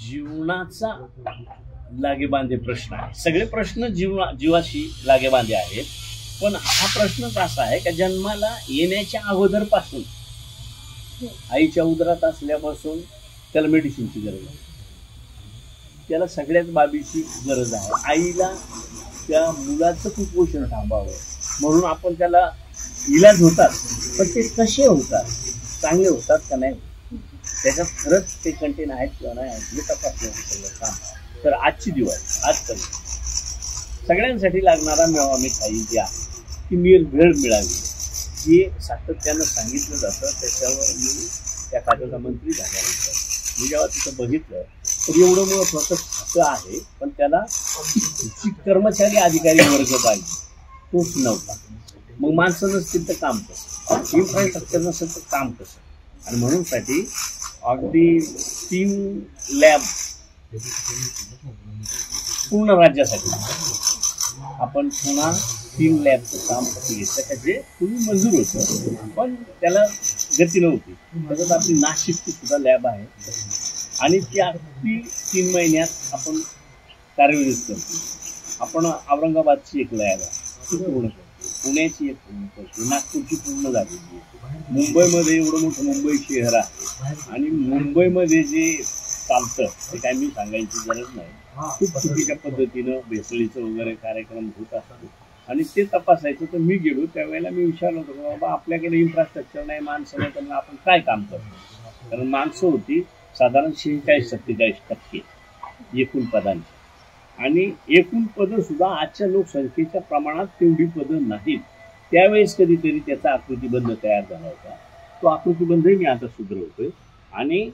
जीवनाचा लागेबांधे प्रश्न आहे. सगळे प्रश्न जीवाशी लागेबांधे आहेत, पण हा प्रश्नच असा आहे की जन्माला येण्याच्या अगोदरपासून आईच्या उदरात असल्यापासून त्याला मेडिसिनची गरज आहे, त्याला सगळ्याच बाबीची गरज आहे. आईला त्या मुलाचं कुपोषण थांबावं म्हणून आपण त्याला इलाज होतात, पण ते कसे होतात, चांगले होतात का नाही, त्याच्यात खरंच ते कंटेन आहेत किंवा नाही आहेत हे तपासणं सगळं काम. तर आजची दिवस आजपर्यंत सगळ्यांसाठी लागणारा मेवा मिठाई जी आहे ती वेळ मिळावी हे सातत्यानं सांगितलं जातं. त्याच्यावर मी त्या खात्याचा मंत्री झाल्यानंतर मी जेव्हा तिथं बघितलं तर एवढं महत्त्वाचं खातं आहे, पण त्याला कर्मचारी अधिकारी वर्ग पाहिजे तोच नव्हता. मग माणसं नसतील तर काम कसं, इन्फ्रास्ट्रक्चर नसेल तर काम कसं. आणि म्हणूनसाठी अगदी 3 लॅब पूर्ण राज्यासाठी आपण पुन्हा 3 लॅबचं काम घेतलं का जे पूर्वी मंजूर होतं पण त्याला गती नव्हती. त्याच्यात आपली नाशिकची सुद्धा लॅब आहे आणि ती अगदी 3 महिन्यात आपण कार्यान्वित करतो. आपण औरंगाबादची एक लॅब आहे ती पूर्ण करतो, पुण्याची एक पूर्ण करतो, नागपूरची पूर्ण झालेली आहे. मुंबईमध्ये एवढं मोठं मुंबई शहर आहे आणि मुंबईमध्ये जे चालतं ते काय मी सांगायची गरज नाही. खूप चुकीच्या पद्धतीनं भेसळीचं वगैरे कार्यक्रम होत असतो आणि ते तपासायचं. तर मी गेलो त्यावेळेला मी विचारलं होतं बाबा आपल्याकडे इन्फ्रास्ट्रक्चर नाही, माणसं नाही, तर आपण काय काम करतो. कारण माणसं होती साधारण 46-47% एकूण पदांची आणि एकूण पदं सुद्धा आजच्या लोकसंख्येच्या प्रमाणात तेवढी पदं नाहीत. त्यावेळेस कधीतरी त्याचा आकृतीबंध तयार झाला होता. तो आकृतीबंधही मी आता सुधारवतोय आणि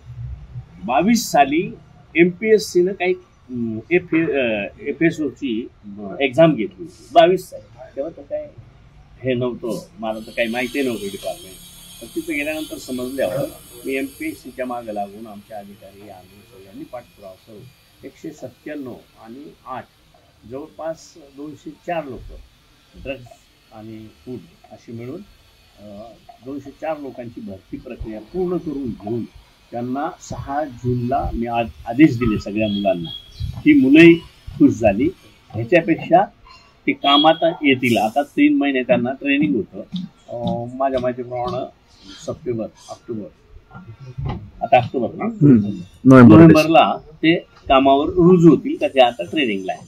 22 साली MPSCनं काही FSOची एक्झाम घेतली होती 22 साली. तेव्हा तर काय हे नव्हतं, मला तर काही माहिती नव्हतं डिपार्टमेंट. तर तिथं गेल्यानंतर समजल्यावर मी MPSCच्या मागं लागून आमचे अधिकारी आम्ही सगळ्यांनी पाठपुरावा करून 197 आणि 8 जवळपास 204 लोक ड्रग्ज आणि फूड अशी मिळून 204 लोकांची भरती प्रक्रिया पूर्ण करून घेऊन त्यांना 6 जूनला मी आदेश दिले सगळ्या मुलांना. ती मुलंही खुश झाली. ह्याच्यापेक्षा ते कामात येतील. आता 3 महिने त्यांना ट्रेनिंग होतं. माझ्या माहितीप्रमाणे ऑक्टोबरला ते कामावर रुजू होतील का ते आता ट्रेनिंगला आहे.